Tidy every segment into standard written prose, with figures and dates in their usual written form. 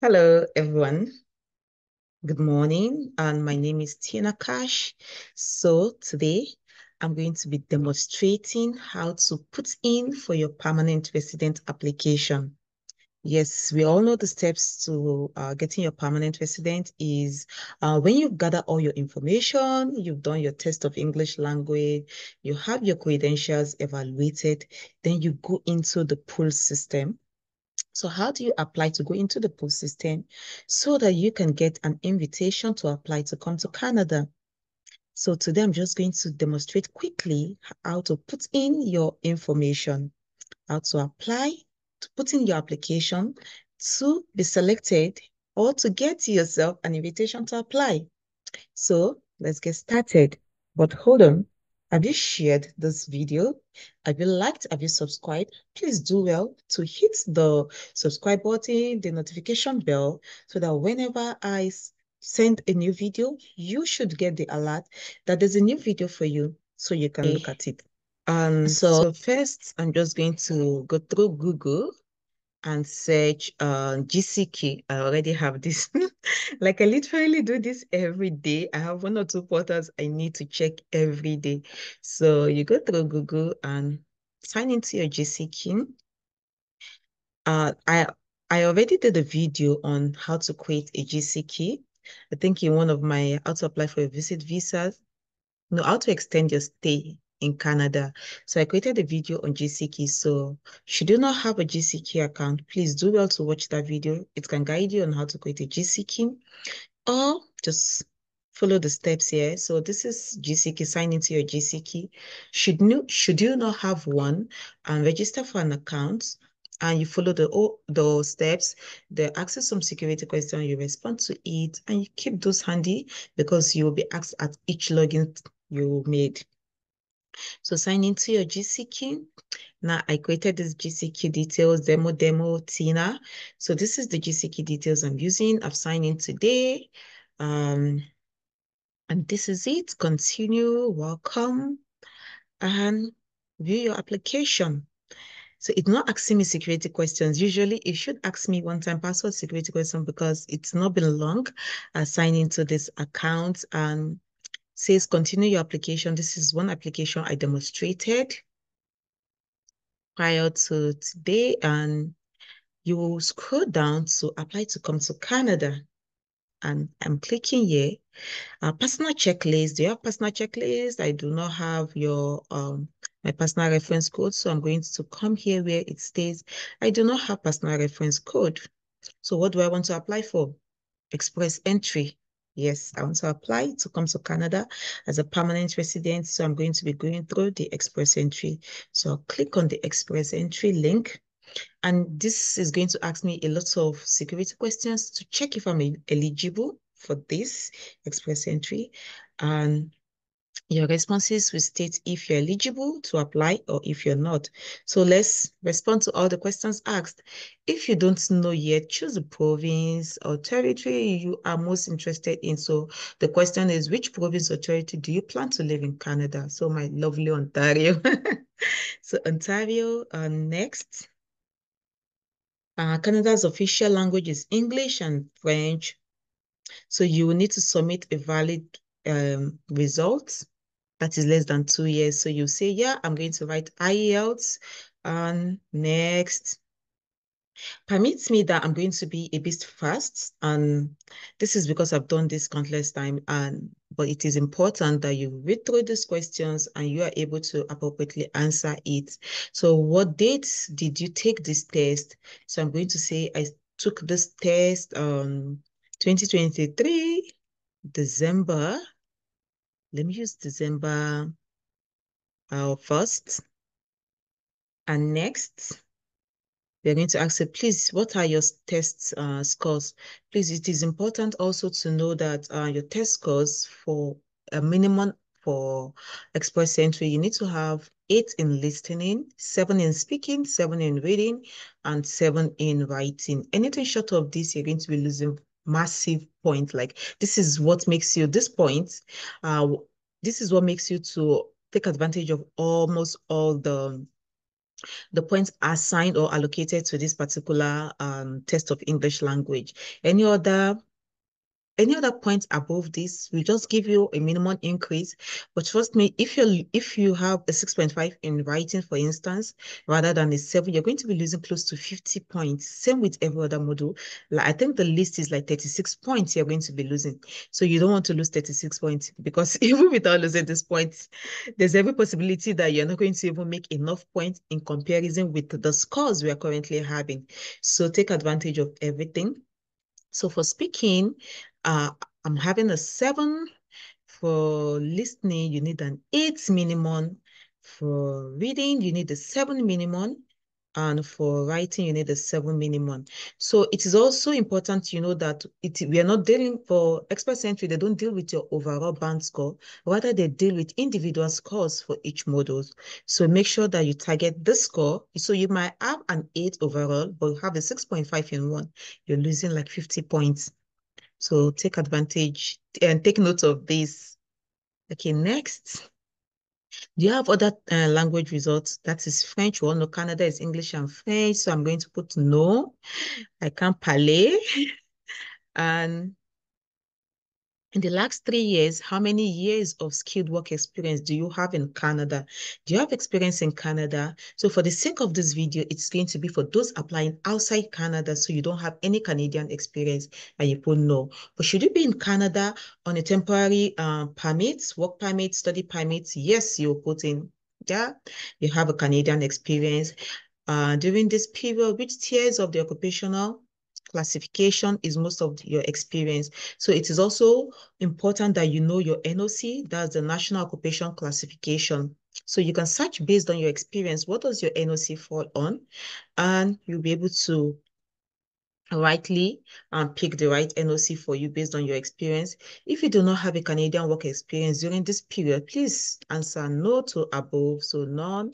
Hello, everyone. Good morning. And my name is Tina Cash. So today I'm going to be demonstrating how to put in for your permanent resident application. Yes, we all know the steps to getting your permanent resident is when you've gathered all your information, you've done your test of English language, you have your credentials evaluated, then you go into the pool system. So how do you apply to go into the pool system so that you can get an invitation to apply to come to Canada? So today I'm just going to demonstrate quickly how to put in your information, how to apply, to put in your application to be selected or to get yourself an invitation to apply. So let's get started. But hold on. Have you shared this video? Have you liked? Have you subscribed? Please do well to hit the subscribe button, the notification bell, so that whenever I send a new video, you should get the alert that there's a new video for you so you can look at it. So first, I'm just going to go through Google and search GCK. I already have this. Like I literally do this every day. I have one or two portals I need to check every day. So you go through Google and sign into your GCK. Uh, I I already did a video on how to create a GCK. I think in one of my how to apply for a visit visa, no, how to extend your stay in Canada. So I created a video on GCK. So should you not have a GCK account, please do well to watch that video. It can guide you on how to create a GCK or just follow the steps here. So this is GCK, sign into your GCK. Should you not have one and register for an account and you follow the steps, they ask you some security question, you respond to it, and you keep those handy because you will be asked at each login you made. So sign into your GCK. Now I created this GCK details, demo, Tina. So this is the GCK details I'm using. I've signed in today. Um, and this is it. Continue, welcome, and view your application. So it's not asking me security questions. Usually it should ask me one-time password security question because it's not been long signing to this account and says continue your application. This is one application I demonstrated prior to today, and you will scroll down to apply to come to Canada. And I'm clicking here. Personal checklist. Do you have personal checklist? I do not have your my personal reference code, so I'm going to come here where it states I do not have personal reference code. So what do I want to apply for? Express entry. Yes, I want to apply to come to Canada as a permanent resident. So I'm going to be going through the express entry. So I'll click on the express entry link. And this is going to ask me a lot of security questions to check if I'm eligible for this express entry. And your responses will state if you're eligible to apply or if you're not. So let's respond to all the questions asked. If you don't know yet, choose the province or territory you are most interested in. So the question is, which province or territory do you plan to live in Canada? So my lovely Ontario. So Ontario, next. Canada's official language is English and French. So you will need to submit a valid result that is less than 2 years. So you say, yeah, I'm going to write IELTS. And next, permits me that I'm going to be a bit fast. And this is because I've done this countless time. But it is important that you read through these questions and you are able to appropriately answer it. So what dates did you take this test? So I'm going to say I took this test 2023, December. Let me use December 1st. And next, they're going to ask you, please, what are your test scores? Please, it is important also to know that your test scores for a minimum for express entry, you need to have 8 in listening, 7 in speaking, 7 in reading, and 7 in writing. Anything short of this, you're going to be losing massive points. Like this is what makes you this point. This is what makes you to take advantage of almost all the The points assigned or allocated to this particular test of English language. Any other points above this will just give you a minimum increase. But trust me, if you have a 6.5 in writing, for instance, rather than a 7, you're going to be losing close to 50 points. Same with every other module. Like, I think the list is like 36 points you're going to be losing. So you don't want to lose 36 points, because even without losing this points, there's every possibility that you're not going to even make enough points in comparison with the scores we are currently having. So take advantage of everything. So for speaking, uh, I'm having a 7. For listening, you need an 8 minimum. For reading, you need a 7 minimum. And for writing, you need a 7 minimum. So it is also important, that we are not dealing for expert entry. They don't deal with your overall band score. Rather, they deal with individual scores for each module. So make sure that you target the score. So you might have an 8 overall, but you have a 6.5 in one. You're losing like 50 points. So take advantage and take note of this. Okay, next. Do you have other language results? That is French. We all know Canada is English and French. So I'm going to put no. I can't parler. And in the last 3 years, how many years of skilled work experience do you have in Canada? Do you have experience in Canada? So for the sake of this video, it's going to be for those applying outside Canada, so you don't have any Canadian experience, and you put no. But should you be in Canada on a temporary permit, work permit, study permit? Yes, you put in, yeah, you have a Canadian experience. During this period, which tiers of the occupational classification is most of your experience? So it is also important that you know your NOC, that's the National Occupation Classification. So you can search based on your experience, what does your NOC fall on? And you'll be able to rightly pick the right NOC for you based on your experience. If you do not have a Canadian work experience during this period, please answer no to above, so none.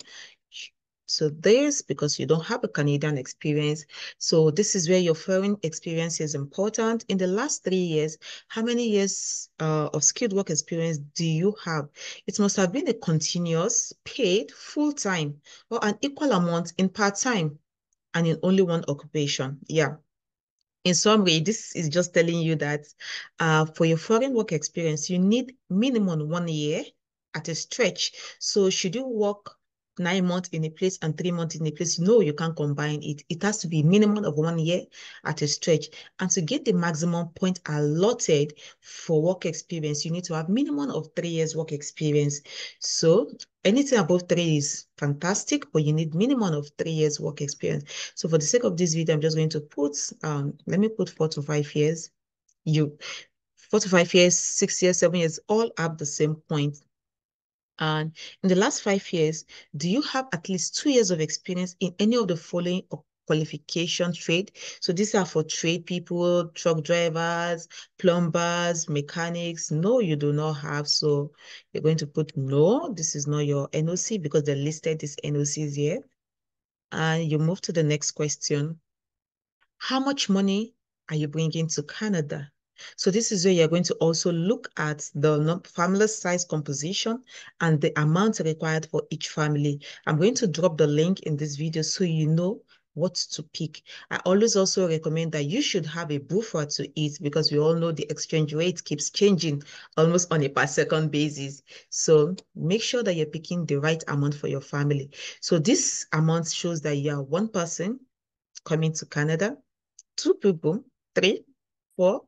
So this, because you don't have a Canadian experience. So this is where your foreign experience is important. In the last 3 years, how many years of skilled work experience do you have? It must have been a continuous, paid, full-time, or an equal amount in part-time, and in only one occupation. Yeah. In summary, this is just telling you that for your foreign work experience, you need minimum 1 year at a stretch. So should you work 9 months in a place and 3 months in a place? No, you can't combine it. It has to be minimum of 1 year at a stretch. And to get the maximum point allotted for work experience, you need to have minimum of 3 years work experience. So anything above 3 is fantastic, but you need minimum of 3 years work experience. So for the sake of this video, I'm just going to put, let me put 4 to 5 years. 4 to 5 years, 6 years, 7 years, all have the same point. And in the last 5 years, do you have at least 2 years of experience in any of the following qualification trade? So these are for trade people, truck drivers, plumbers, mechanics. No, you do not have. So you're going to put no. This is not your NOC because they listed these NOCs here. And you move to the next question. How much money are you bringing to Canada? So this is where you're going to also look at the family size composition and the amount required for each family. I'm going to drop the link in this video so you know what to pick. I always also recommend that you should have a buffer to it, because we all know the exchange rate keeps changing almost on a per second basis. So make sure that you're picking the right amount for your family. So this amount shows that you are one person coming to Canada, 2 people, 3, 4,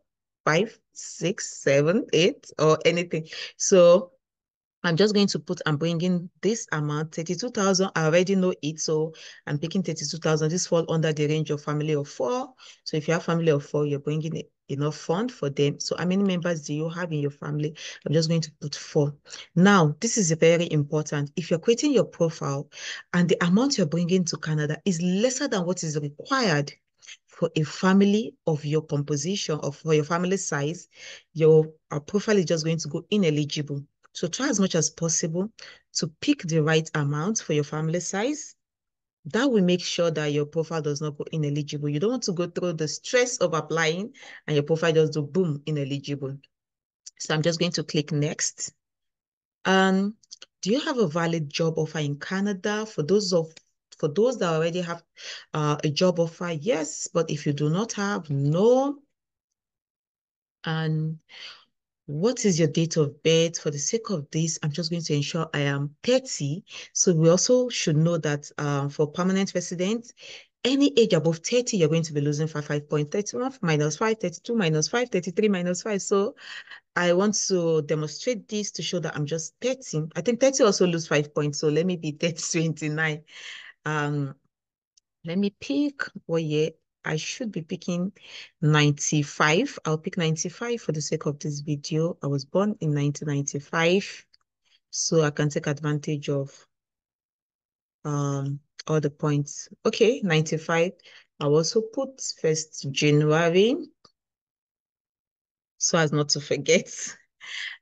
5, 6, 7, 8, or anything. So I'm just going to put, I'm bringing this amount, 32,000. I already know it, so I'm picking 32,000. This fall under the range of family of 4. So if you have family of 4, you're bringing enough fund for them. So how many members do you have in your family? I'm just going to put 4. Now, this is very important. If you're creating your profile and the amount you're bringing to Canada is lesser than what is required for a family of your composition, or for your family size, your profile is just going to go ineligible. So try as much as possible to pick the right amount for your family size. That will make sure that your profile does not go ineligible. You don't want to go through the stress of applying and your profile just do boom, ineligible. So I'm just going to click next. Do you have a valid job offer in Canada? For those For those that already have a job offer, yes. But if you do not have, no. And what is your date of birth? For the sake of this, I'm just going to ensure I am 30. So we also should know that for permanent residents, any age above 30, you're going to be losing 5.31 minus 5, 32 minus 5, 33 minus 5. So I want to demonstrate this to show that I'm just 30. I think 30 also lose 5 points. So let me be 30.29. Let me pick what year. I should be picking 95. I'll pick 95 for the sake of this video. I was born in 1995, so I can take advantage of all the points. Okay, 95. I'll also put 1st January so as not to forget.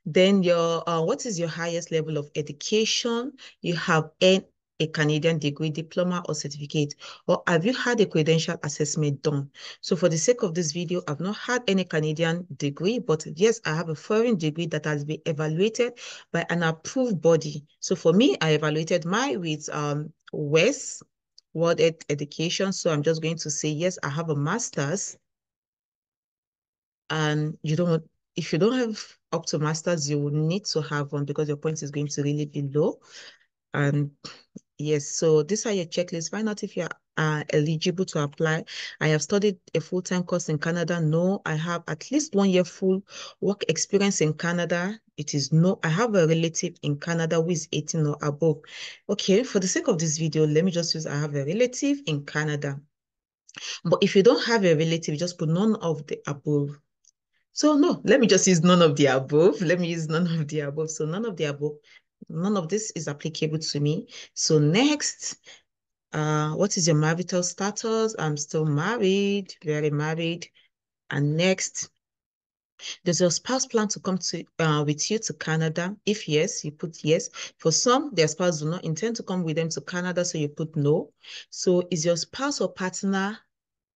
Then what is your highest level of education? You have earned a Canadian degree, diploma, or certificate, or have you had a credential assessment done? So for the sake of this video, I've not had any Canadian degree, but yes, I have a foreign degree that has been evaluated by an approved body. So for me, I evaluated my with West World Education. So I'm just going to say, yes, I have a master's, and if you don't have up to masters, you will need to have one because your point is going to really be low. And yes, so these are your checklists. Find out if you are eligible to apply. I have studied a full-time course in Canada. No, I have at least 1 year full work experience in Canada. It is no. I have a relative in Canada who is 18 or above. Okay, for the sake of this video, let me just use I have a relative in Canada. But if you don't have a relative, just put none of the above. So no, let me just use none of the above. Let me use none of the above. So none of the above, none of this is applicable to me. So next, what is your marital status? I'm still married, very married. And next, does your spouse plan to come to with you to Canada? If yes, you put yes. For some, their spouse do not intend to come with them to Canada, so you put no. So is your spouse or partner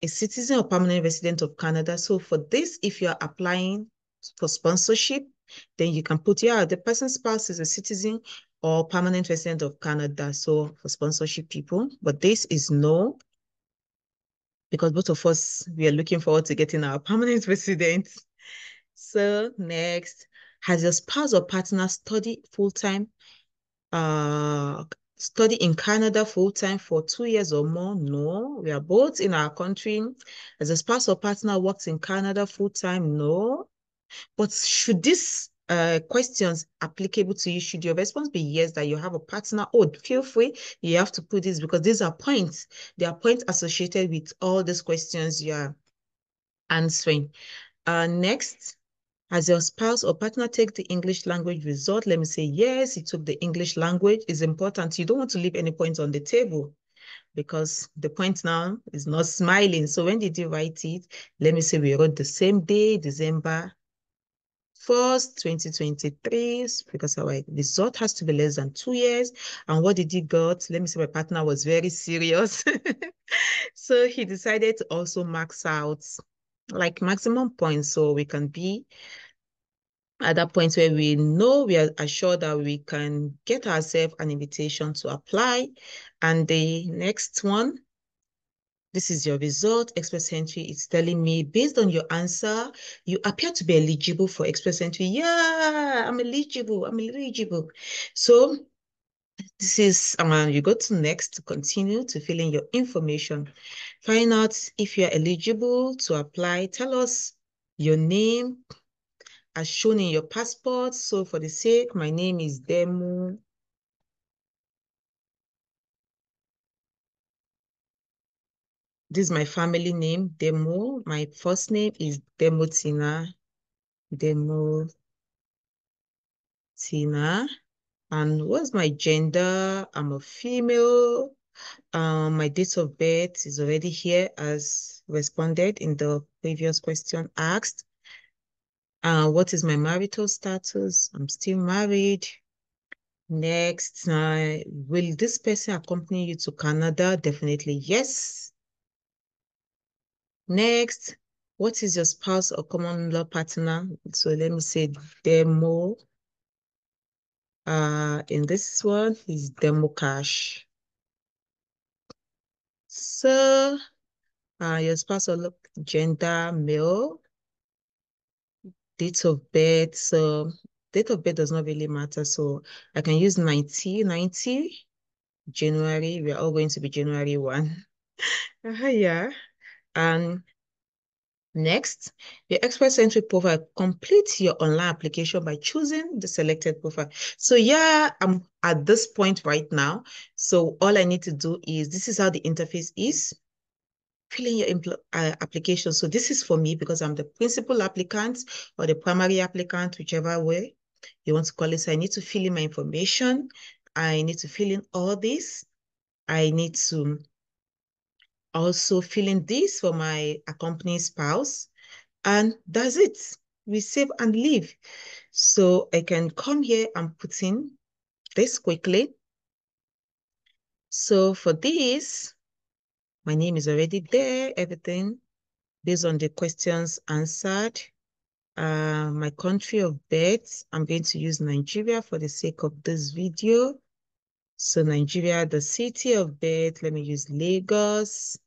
a citizen or permanent resident of Canada? So for this, if you're applying for sponsorship, then you can put, yeah, the person's spouse is a citizen or permanent resident of Canada. So for sponsorship people, but this is no, because both of us, we are looking forward to getting our permanent residence. So next, has your spouse or partner studied full-time uh study in Canada full-time for 2 years or more? No. We are both in our country. As a spouse or partner works in Canada full-time? No. But should these questions applicable to you, should your response be yes, that you have a partner? Oh, feel free. You have to put this because these are points. They are points associated with all these questions you are answering. Next, has your spouse or partner take the English language result? Let me say, yes, he took the English language. It's important. You don't want to leave any points on the table because the point now is not smiling. So when did you write it? Let me say we wrote the same day, December 1st, 2023, because our result has to be less than 2 years. And what did he got? Let me say my partner was very serious. So he decided to also max out like maximum points so we can be at that point where we know we are assured that we can get ourselves an invitation to apply. And the next one, this is your result. Express entry is telling me, based on your answer, you appear to be eligible for express entry. Yeah, I'm eligible. I'm eligible. So this is, you go to next to continue to fill in your information. Find out if you're eligible to apply. Tell us your name, as shown in your passport. So for the sake, my name is Demo. This is my family name, Demo. My first name is Demo Tina. Demo Tina. And what's my gender? I'm a female. My date of birth is already here as responded in the previous question asked. What is my marital status? I'm still married. Next, will this person accompany you to Canada? Definitely yes. Next, what is your spouse or common law partner? So let me say demo. In this one is demo cash. So, your spouse will look gender, male, date of birth. So, date of birth does not really matter. So, I can use 90 January. We are all going to be January 1. Yeah. And next, your express entry profile. Complete your online application by choosing the selected profile. So yeah, I'm at this point right now. So all I need to do is, this is how the interface is. Fill in your application. So this is for me because I'm the principal applicant or the primary applicant, whichever way you want to call it. So I need to fill in my information. I need to fill in all this. I need to also fill in this for my accompanying spouse. And that's it. We save and leave. So I can come here and put in this quickly. So for this, my name is already there, everything based on the questions answered. My country of birth, I'm going to use Nigeria for the sake of this video. So Nigeria, the city of birth, let me use Lagos.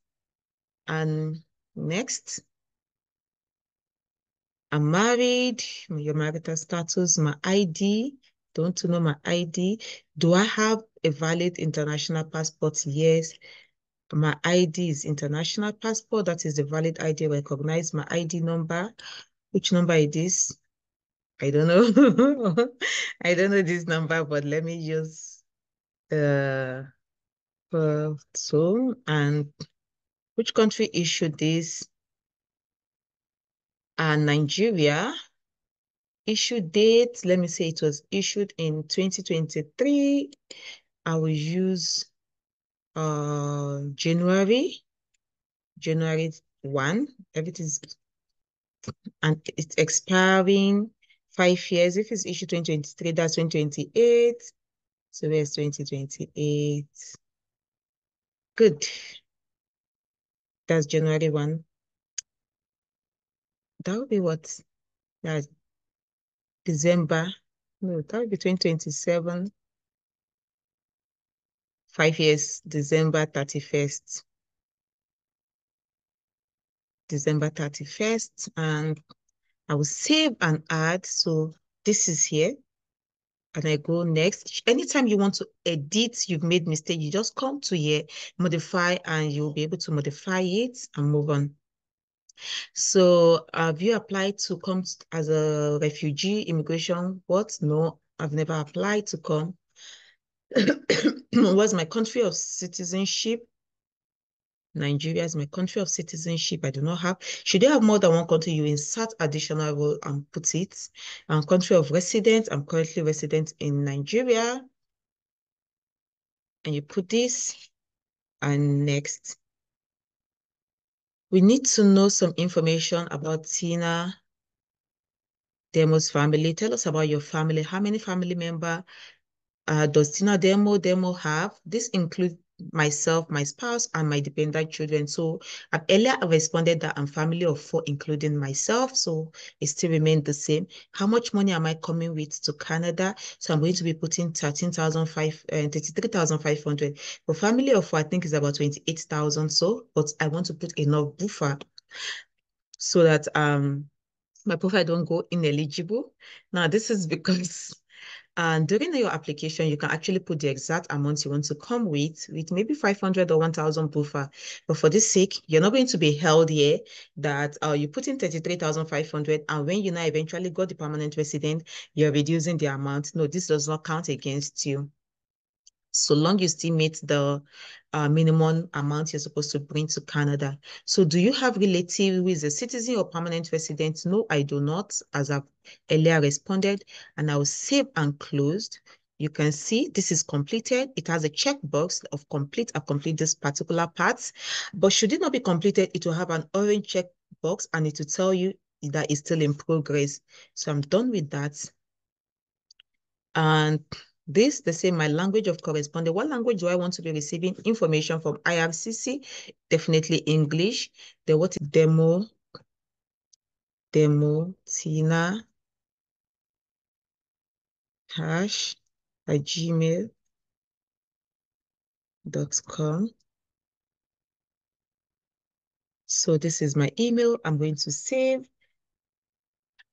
And next, I'm married, your marital status, my ID. Don't you know my ID? Do I have a valid international passport? Yes. My ID is international passport. That is the valid ID. Recognize my ID number. Which number it is? I don't know. I don't know this number, but let me use uh, so, and which country issued this? Nigeria. Issue date, let me say it was issued in 2023. I will use January 1. Everything's, and it's expiring 5 years. If it's issued 2023, that's 2028. So where's 2028? Good. That's January 1. That would be what? That's December. No, that would be 2027. 5 years, December 31st. December 31st. And I will save and add. So this is here. And I go next. Anytime you want to edit, you've made mistake, you just come to here, modify, and you'll be able to modify it and move on. So have you applied to come as a refugee, immigration? What? No, I've never applied to come. What's my country of citizenship? Nigeria is my country of citizenship. I do not have. Should you have more than one country, you insert additional role and put it. Country of residence, I'm currently resident in Nigeria. And you put this, and next. We need to know some information about Tina Demo's family. Tell us about your family. How many family members does Tina Demo have? This includes myself, my spouse, and my dependent children. So I've earlier responded that I'm family of 4, including myself. So it still remains the same. How much money am I coming with to Canada? So I'm going to be putting 33,500. For family of 4, I think it's about 28,000. So, but I want to put enough buffer so that my profile don't go ineligible. Now, this is because and during your application, you can actually put the exact amount you want to come with maybe 500 or 1,000 buffer. But for this sake, you're not going to be held here that you put in 33,500, and when you now eventually got the permanent resident, you're reducing the amount. No, this does not count against you. So long you still meet the minimum amount you're supposed to bring to Canada. So do you have relative who is a citizen or permanent resident? No, I do not, as I've earlier responded, and I will save and closed. You can see this is completed. It has a checkbox of complete. I complete this particular part, but should it not be completed, it will have an orange checkbox and it will tell you that it's still in progress. So I'm done with that. And this, they say my language of correspondence. What language do I want to be receiving information from IRCC? Definitely English. Then what is Tina hash at gmail.com. So this is my email. I'm going to save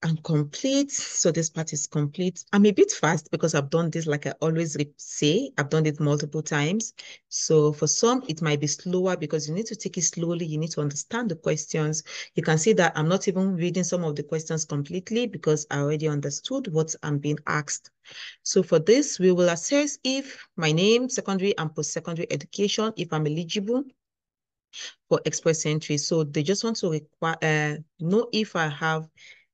and complete. So this part is complete. I'm a bit fast because I've done this like I always say. I've done it multiple times. So for some, it might be slower because you need to take it slowly. You need to understand the questions. You can see that I'm not even reading some of the questions completely because I already understood what I'm being asked. So for this, we will assess if my name, secondary and post-secondary education, if I'm eligible for express entry. So they just want to know if I have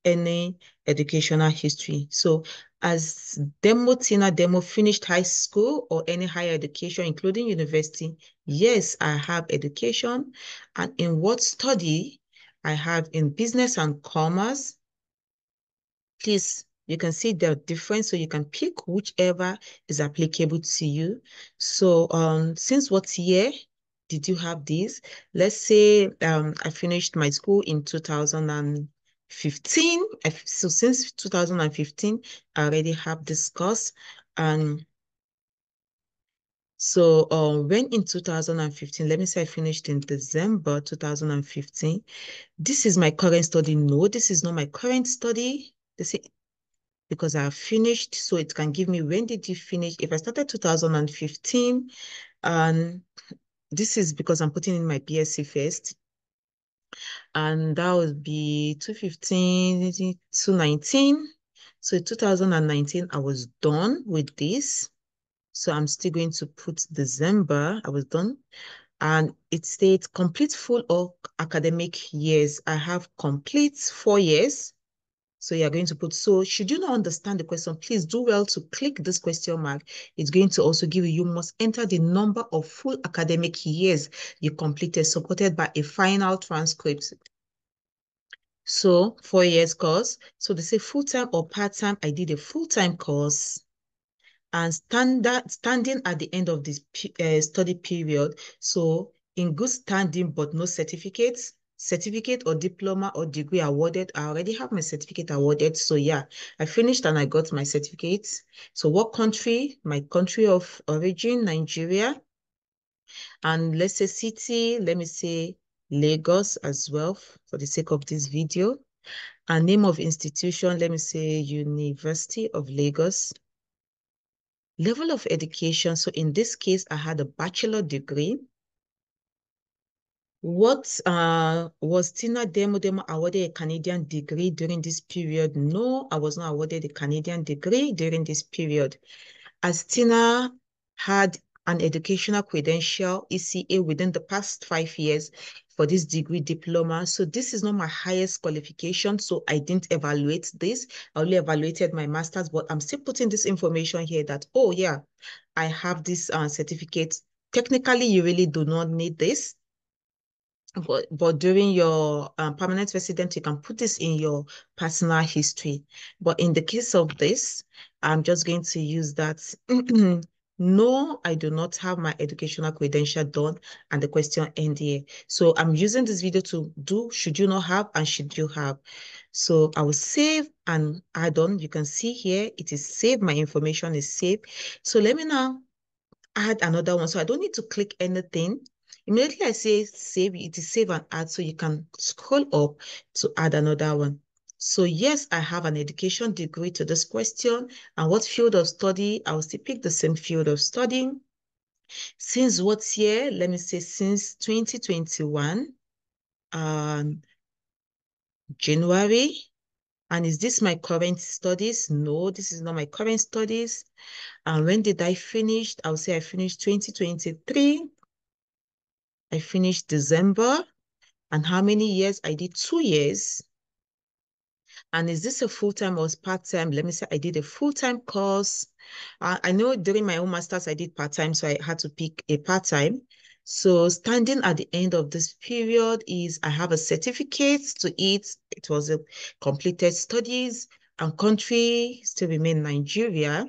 any educational history. So as Tina Demo finished high school or any higher education, including university, yes, I have education. And in what study? I have in business and commerce. Please, you can see the difference, so you can pick whichever is applicable to you. So since what year did you have this? Let's say I finished my school in 2015. So since 2015, I already have this course. And so when in 2015, let me say I finished in December 2015, this is my current study. No, this is not my current study. They say because I have finished, so it can give me when did you finish. If I started 2015, and this is because I'm putting in my BSc first, and that would be 2015, 2019. So 2019, I was done with this. So I'm still going to put December, I was done. And it states complete full of academic years. I have complete 4 years. So you're going to put, so should you not understand the question, please do well to click this question mark. It's going to also give you must enter the number of full academic years you completed, supported by a final transcript. So 4 years course. So they say full-time or part-time. I did a full-time course. And standing at the end of this study period. So in good standing, but no certificate or diploma or degree awarded. I already have my certificate awarded. So yeah, I finished and I got my certificate. So what country? My country of origin, Nigeria. And let's say city, let me say Lagos as well for the sake of this video. And name of institution, let me say University of Lagos. Level of education. So in this case, I had a bachelor degree. What was Tina Demo awarded a Canadian degree during this period? No, I was not awarded a Canadian degree during this period. As Tina had an educational credential, ECA, within the past 5 years for this degree diploma. So this is not my highest qualification, so I didn't evaluate this. I only evaluated my master's, but I'm still putting this information here that, oh yeah, I have this certificate. Technically, you really do not need this. But during your permanent resident, you can put this in your personal history. But in the case of this, I'm just going to use that. No, I do not have my educational credential done, and the question end here. So I'm using this video to do should you not have and should you have. So I will save and add on. You can see here it is saved. My information is saved. So let me now add another one. So I don't need to click anything. Immediately I say save, it is save and add, so you can scroll up to add another one. So yes, I have an education degree to this question. And what field of study? I will still pick the same field of study. Since what year? Let me say since 2021, um, January. And is this my current studies? No, this is not my current studies. And when did I finish? I'll say I finished 2023. I finished December. And how many years? I did 2 years. And is this a full-time or part-time? Let me say I did a full-time course. I know during my own master's, I did part-time, so I had to pick a part-time. So standing at the end of this period is I have a certificate to it. It was a completed studies and country still remain Nigeria.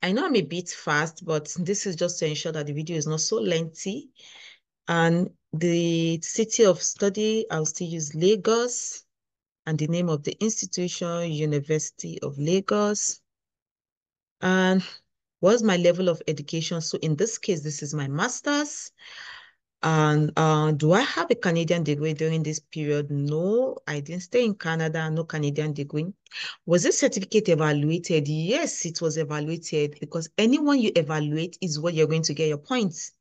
I know I'm a bit fast, but this is just to ensure that the video is not so lengthy. And the city of study, I'll still use Lagos. And the name of the institution, University of Lagos. And what's my level of education? So in this case, this is my master's. And do I have a Canadian degree during this period? No, I didn't stay in Canada, no Canadian degree. Was this certificate evaluated? Yes, it was evaluated because anyone you evaluate is what you're going to get your points.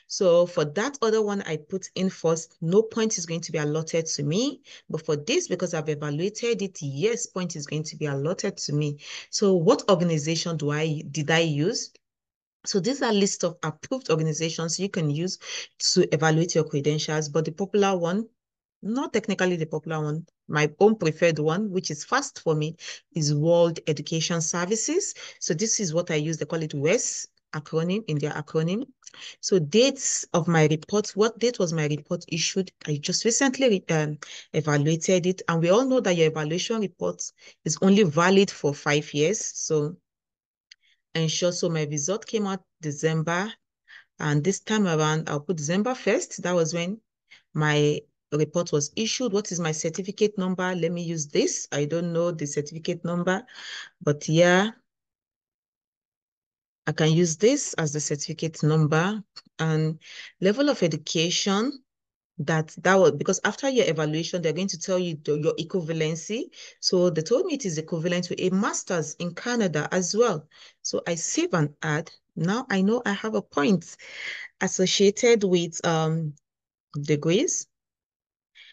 So for that other one I put in first, no point is going to be allotted to me. But for this, because I've evaluated it, yes, point is going to be allotted to me. So what organization did I use? So these are lists of approved organizations you can use to evaluate your credentials, but the popular one, not technically the popular one, my own preferred one, which is fast for me, is World Education Services. So this is what I use. They call it WES acronym in their acronym. So dates of my report, what date was my report issued? I just recently evaluated it. And we all know that your evaluation report is only valid for 5 years. So ensure. So my result came out December, and this time around, I'll put December 1st. That was when my report was issued. What is my certificate number? Let me use this. I don't know the certificate number, but yeah, I can use this as the certificate number. And level of education, that was because after your evaluation, they're going to tell you your equivalency. So they told me it is equivalent to a master's in Canada as well. So I save and add. Now I know I have a point associated with degrees.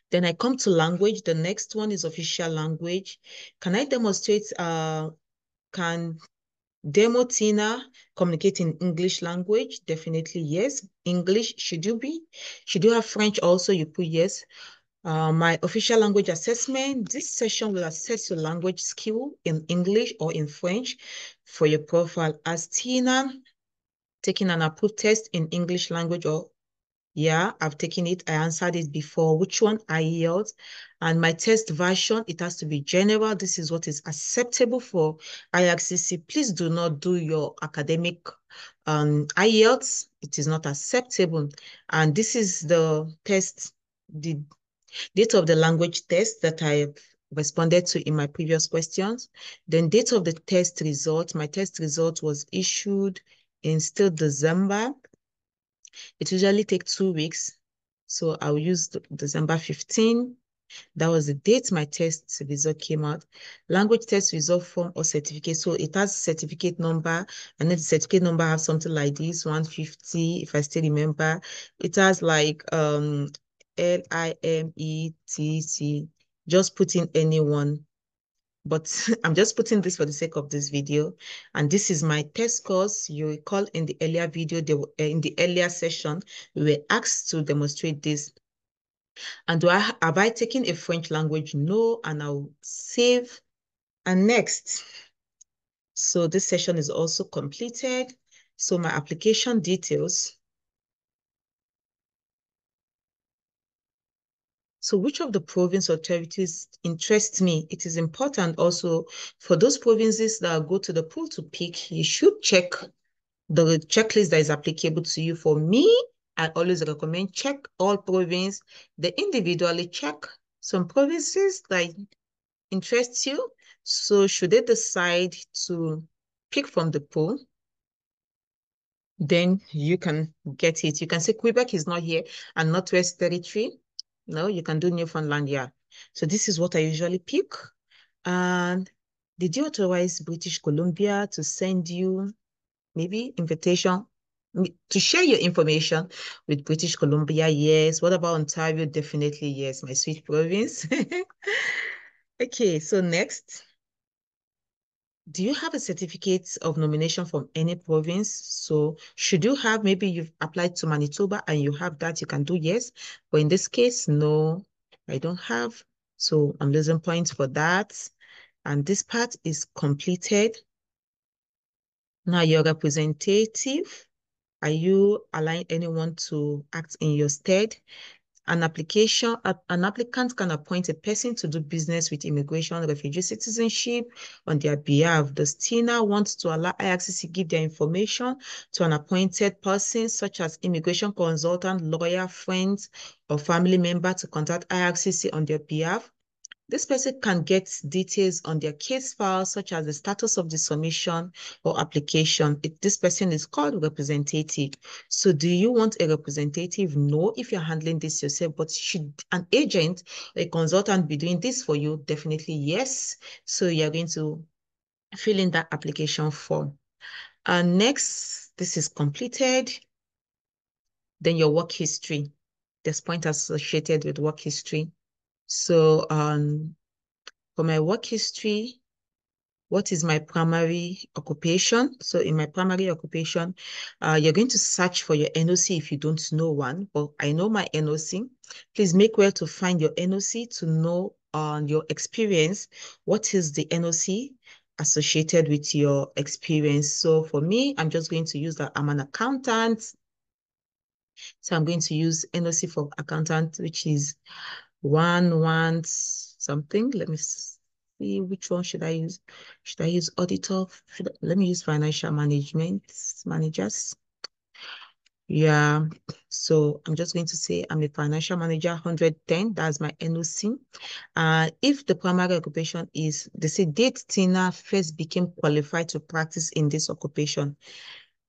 Then I come to language. The next one is official language. Can I demonstrate, can Demo Tina communicate in English language? Definitely yes. English, should you be? Should you have French also? You put yes. My official language assessment, this session will assess your language skill in English or in French for your profile. As Tina taking an approved test in English language or yeah, I've taken it. I answered it before. Which one? IELTS. And my test version, it has to be general. This is what is acceptable for IRCC. Please do not do your academic IELTS. It is not acceptable. And this is the test, the date of the language test that I responded to in my previous questions. Then date of the test result. My test result was issued in still December. It usually takes 2 weeks. So I'll use December 15. That was the date my test result came out. Language test result form or certificate. So it has certificate number, and then the certificate number has something like this, 150, if I still remember. It has like LIMETC. Just put in anyone. But I'm just putting this for the sake of this video. And this is my test scores. You recall in the earlier video, in the earlier session, we were asked to demonstrate this. And have I taken a French language? No, and I'll save. And next. So this session is also completed. So my application details. So which of the province or territories interests me? It is important also for those provinces that go to the pool to pick, you should check the checklist that is applicable to you. For me, I always recommend check all provinces. They individually check some provinces that interest you. So should they decide to pick from the pool, then you can get it. You can say Quebec is not here and Northwest Territory. No, you can do Newfoundland, yeah. So this is what I usually pick. And did you authorize British Columbia to send you maybe invitation to share your information with British Columbia? Yes. What about Ontario? Definitely yes, my sweet province. Okay, so next. Do you have a certificate of nomination from any province? So should you have, maybe you've applied to Manitoba and you have that, you can do yes. But in this case, no, I don't have. So I'm losing points for that. And this part is completed. Now your representative, are you allowing anyone to act in your stead? An applicant can appoint a person to do business with immigration, refugee citizenship on their behalf. Does Tina want to allow IRCC give their information to an appointed person, such as immigration consultant, lawyer, friends, or family member to contact IRCC on their behalf? This person can get details on their case file, such as the status of the submission or application. This person is called representative. So do you want a representative? No, if you're handling this yourself, but should an agent, a consultant be doing this for you? Definitely yes. So you're going to fill in that application form. And next, this is completed. Then your work history. There's point associated with work history. So for my work history, what is my primary occupation? So in my primary occupation, you're going to search for your NOC if you don't know one, but I know my NOC. Please make well to find your NOC to know your experience. What is the NOC associated with your experience? So for me, I'm just going to use that I'm an accountant. So I'm going to use NOC for accountant, which is one something. Let me see which one should I use. Should I use auditor? Let me use financial management managers. Yeah, so I'm just going to say I'm a financial manager 110. That's my NOC. If the primary occupation is, they say date Tina first became qualified to practice in this occupation.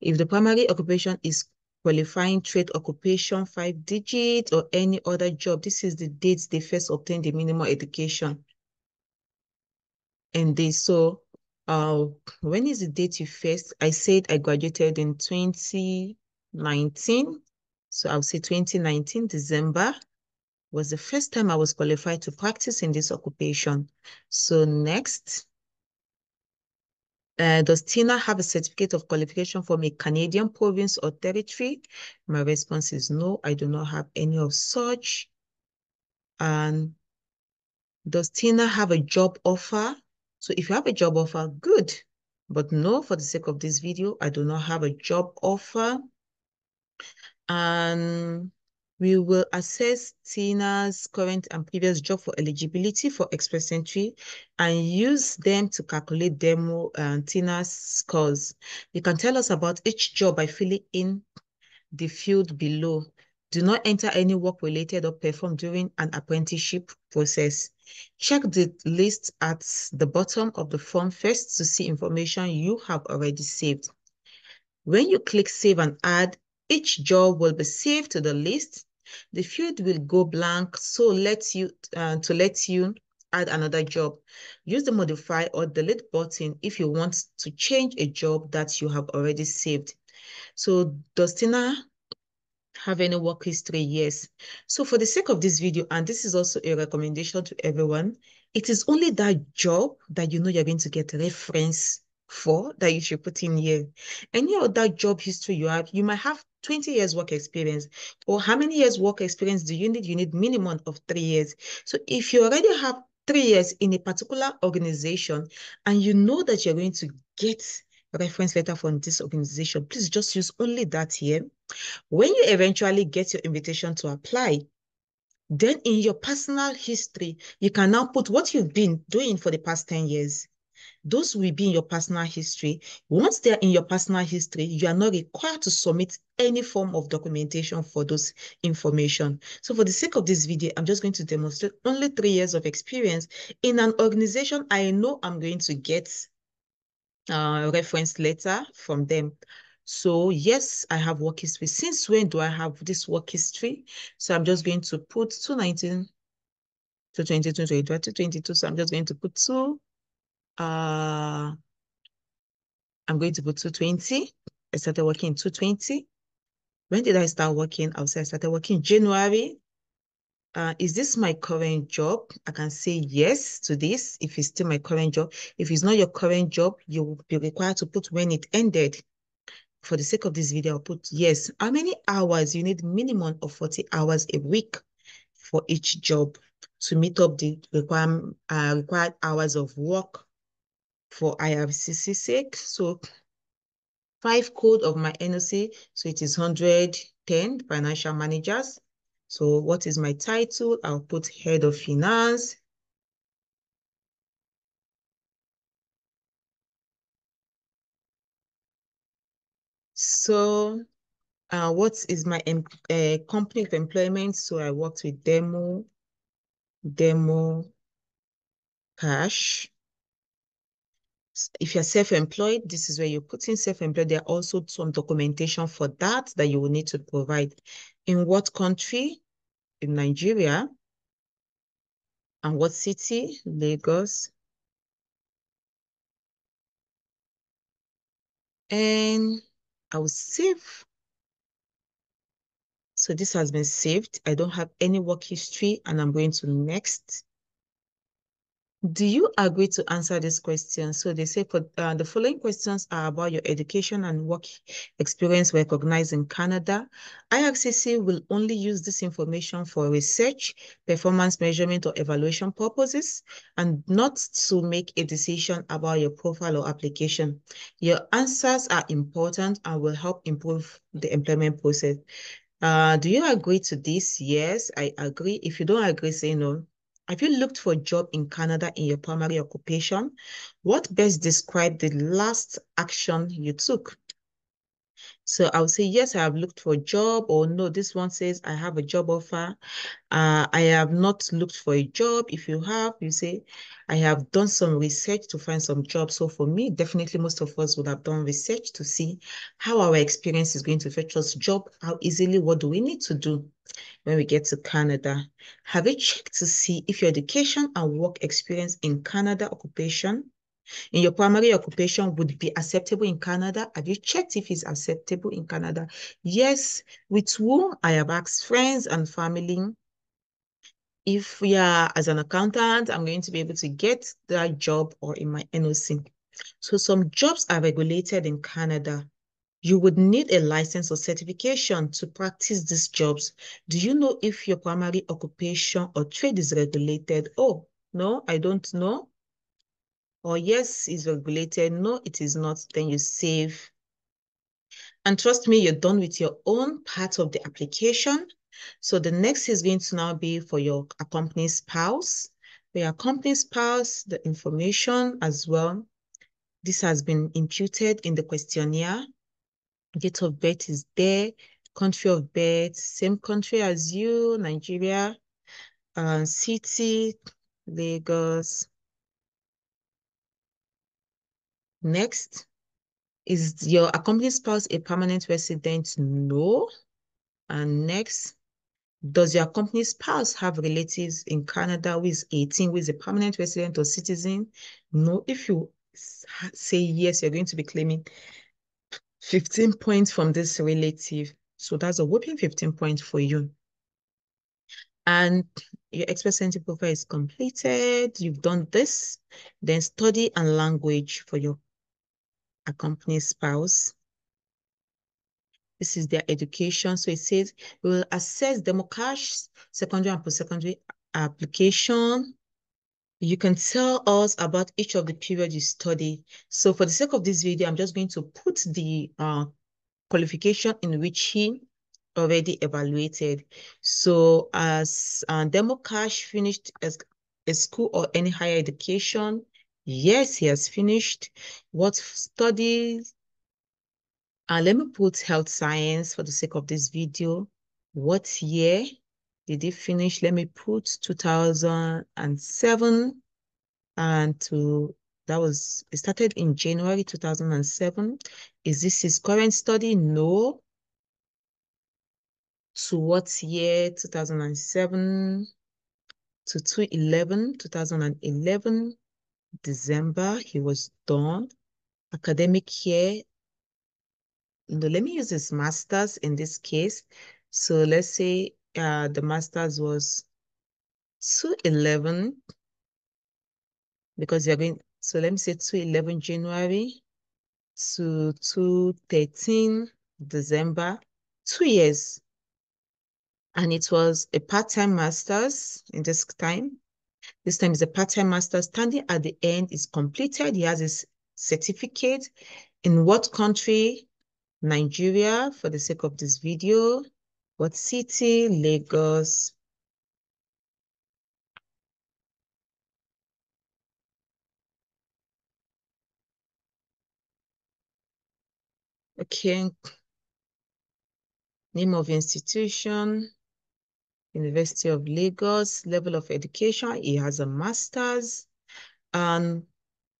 If the primary occupation is qualifying trade occupation 5-digit or any other job, this is the dates they first obtained the minimum education. And when is the date you first? I said I graduated in 2019. So I'll say 2019, December was the first time I was qualified to practice in this occupation. So next, does Tina have a certificate of qualification from a Canadian province or territory? My response is no, I do not have any of such. And does Tina have a job offer? So if you have a job offer, good. But no, for the sake of this video, I do not have a job offer. And we will assess Tina's current and previous job for eligibility for express entry and use them to calculate Tina's scores. You can tell us about each job by filling in the field below. Do not enter any work related or performed during an apprenticeship process. Check the list at the bottom of the form first to see information you have already saved. When you click Save and Add, each job will be saved to the list. The field will go blank, so let you add another job. Use the Modify or Delete button if you want to change a job that you have already saved. So does Tina have any work history? Yes. So for the sake of this video, and this is also a recommendation to everyone, it is only that job that you know you're going to get reference for that you should put in here. Any other job history you have, you might have 20 years work experience. Or how many years work experience do you need? You need minimum of 3 years. So if you already have 3 years in a particular organization and you know that you're going to get reference letter from this organization, please just use only that here. When you eventually get your invitation to apply, then in your personal history, you can now put what you've been doing for the past 10 years. Those will be in your personal history. Once they're in your personal history, you are not required to submit any form of documentation for those information. So for the sake of this video, I'm just going to demonstrate only 3 years of experience in an organization I know I'm going to get reference letter from them. So yes, I have work history. Since when do I have this work history? So I'm just going to put 2019 to 22, 22. So I'm just going to put I'm going to put 220. I started working in 220. When did I start working? I'll say I started working January. Is this my current job? I can say yes to this if it's still my current job. If it's not your current job, you will be required to put when it ended. For the sake of this video, I'll put yes. How many hours? You need minimum of 40 hours a week for each job to meet up the required hours of work for IRCC sake. So 5 code of my NOC, so it is 110 financial managers. So what is my title? I'll put head of finance. So what is my company of employment? So I worked with demo, Cash. If you're self-employed, this is where you put in self-employed. There are also some documentation for that you will need to provide. In what country? In Nigeria. And what city? Lagos. And I will save. So this has been saved. I don't have any work history, and I'm going to next. Do you agree to answer this question? So they say for the following questions are about your education and work experience recognized in Canada. IRCC will only use this information for research, performance measurement, or evaluation purposes, and not to make a decision about your profile or application. Your answers are important and will help improve the employment process. Do you agree to this? Yes, I agree. If you don't agree, say no. Have you looked for a job in Canada in your primary occupation? What best described the last action you took? So I would say, yes, I have looked for a job, or no, this one says I have a job offer. I have not looked for a job. If you have, you say, I have done some research to find some jobs. So for me, definitely most of us would have done research to see how our experience is going to fetch us job, how easily, what do we need to do when we get to Canada. Have you checked to see if your education and work experience in Canada occupation in your primary occupation would be acceptable in Canada? Have you checked if it's acceptable in Canada? Yes, with whom? I have asked friends and family. If we are as an accountant, I'm going to be able to get that job or in my NOC. So some jobs are regulated in Canada. You would need a license or certification to practice these jobs. Do you know if your primary occupation or trade is regulated? Oh, no, I don't know. Or yes, it's regulated. No, it is not. Then you save. And trust me, you're done with your own part of the application. So the next is going to now be for your accompanying spouse. For your accompanying spouse, the information as well. This has been imputed in the questionnaire. Date of birth is there. Country of birth, same country as you, Nigeria. City, Lagos. Next. Is your accompanying spouse a permanent resident? No. And next, does your accompanying spouse have relatives in Canada who is 18, who is a permanent resident or citizen? No. If you say yes, you're going to be claiming 15 points from this relative. So that's a whopping 15 points for you. And your expert center profile is completed. You've done this. Then study and language for your accompanying spouse. This is their education. So it says we will assess demo cash, secondary and post-secondary application. You can tell us about each of the period you study. So for the sake of this video, I'm just going to put the qualification in which he already evaluated. So as demo cash finished as a school or any higher education, yes, he has finished. What studies? Let me put health science for the sake of this video. What year did he finish? Let me put 2007 it started in January 2007. Is this his current study? No. To what year? 2007 to 2011, December, he was done. Academic year, no, let me use his master's in this case. So let's say the master's was 211 because you're going, so let me say 211 January to 213 December, 2 years. And it was a part-time master's in this time. This time is a part-time master's. Standing at the end is completed. He has his certificate. In what country? Nigeria, for the sake of this video. What city? Lagos. Okay. Name of institution, University of Lagos. Level of education, he has a master's. And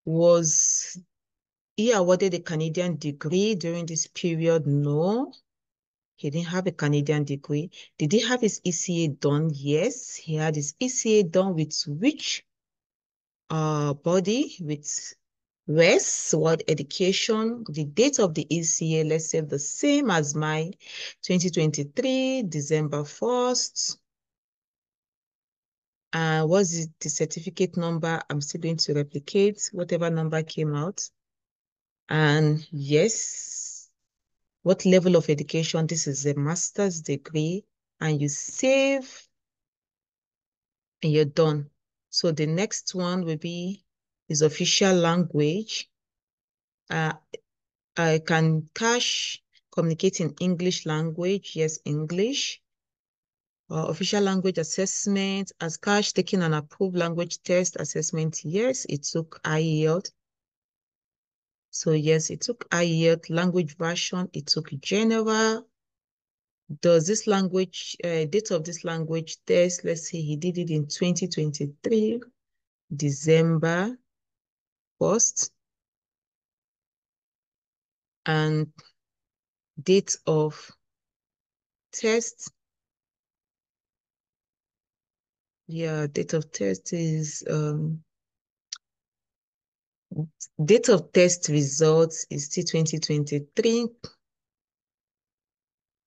was he awarded a Canadian degree during this period? No, he didn't have a Canadian degree. Did he have his ECA done? Yes, he had his ECA done with which body? With WES, World Education. The date of the ECA, let's say the same as my 2023, December 1st. What's the certificate number? I'm still going to replicate whatever number came out. And yes, what level of education? This is a master's degree. And you save and you're done. So the next one will be his official language. Uh, I can Cash communicate in English language. Yes, English. Official language assessment. As Cash taking an approved language test assessment? Yes, it took IELTS. So yes, it took IELTS. Language version, it took general. Does this language, date of this language test, let's say he did it in 2023, December 1st. And date of test, yeah, date of test is, date of test results is still 2023,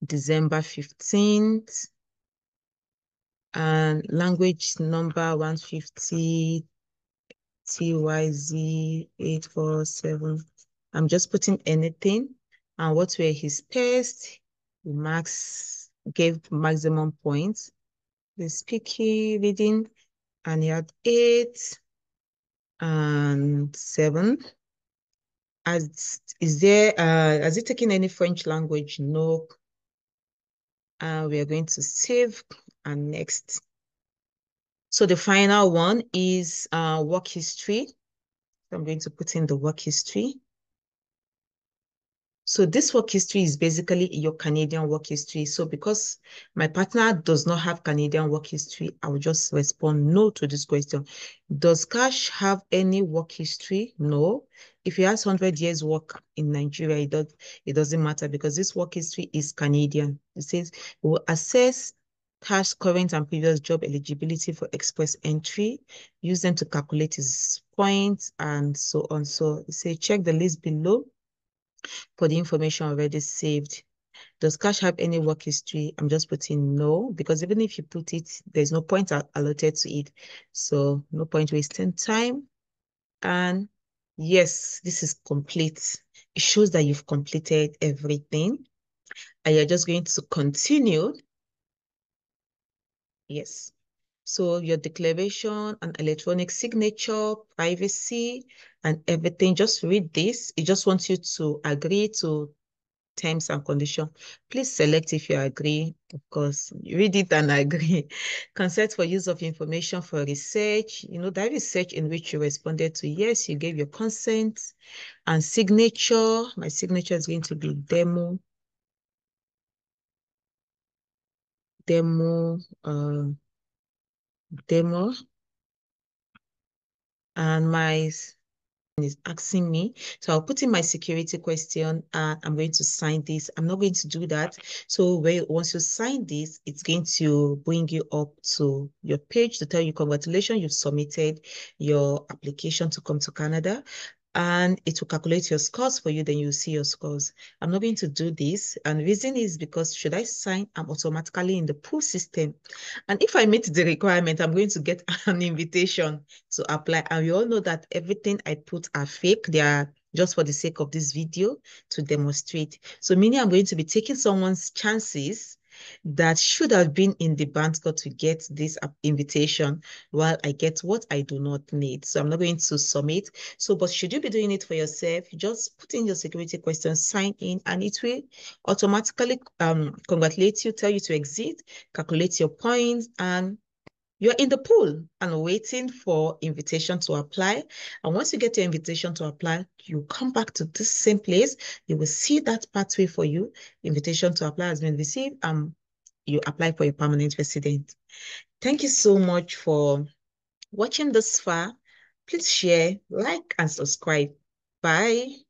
December 15th. And language number 150 TYZ 847. I'm just putting anything. And what were his tests? Max gave maximum points. The speaking, reading, and he had 8 and 7. Has he taken any French language? No. We are going to save and next. So the final one is work history. So I'm going to put in the work history. So this work history is basically your Canadian work history. So because my partner does not have Canadian work history, I will just respond no to this question. Does Cash have any work history? No. If he has 100 years work in Nigeria, it doesn't matter because this work history is Canadian. It says we'll assess Cash current and previous job eligibility for express entry, use them to calculate his points and so on. So it says check the list below for the information already saved. Does Cash have any work history? I'm just putting no, because even if you put it, there's no point allotted to it. So no point wasting time. And yes, this is complete. It shows that you've completed everything. And you're just going to continue. Yes. So your declaration and electronic signature, privacy, and everything. Just read this. It just wants you to agree to terms and conditions. Please select if you agree. Of course, read it and agree. Consent for use of information for research. You know, that research in which you responded to yes, you gave your consent. And signature. My signature is going to be demo. Demo. Demo. And my is asking me. So I'll put in my security question and I'm going to sign this. I'm not going to do that. So once you sign this, it's going to bring you up to your page to tell you congratulations, you've submitted your application to come to Canada. And it will calculate your scores for you, then you'll see your scores. I'm not going to do this. And the reason is because should I sign, I'm automatically in the pool system. And if I meet the requirement, I'm going to get an invitation to apply. And we all know that everything I put are fake. They are just for the sake of this video to demonstrate. So meaning I'm going to be taking someone's chances that should have been in the band score to get this invitation while I get what I do not need. So I'm not going to submit. So, but should you be doing it for yourself, just put in your security questions, sign in, and it will automatically congratulate you, tell you to exit, calculate your points, and you're in the pool and waiting for invitation to apply. And once you get your invitation to apply, you come back to this same place. You will see that pathway for you. Invitation to apply has been received. You apply for your permanent resident. Thank you so much for watching this far. Please share, like, and subscribe. Bye.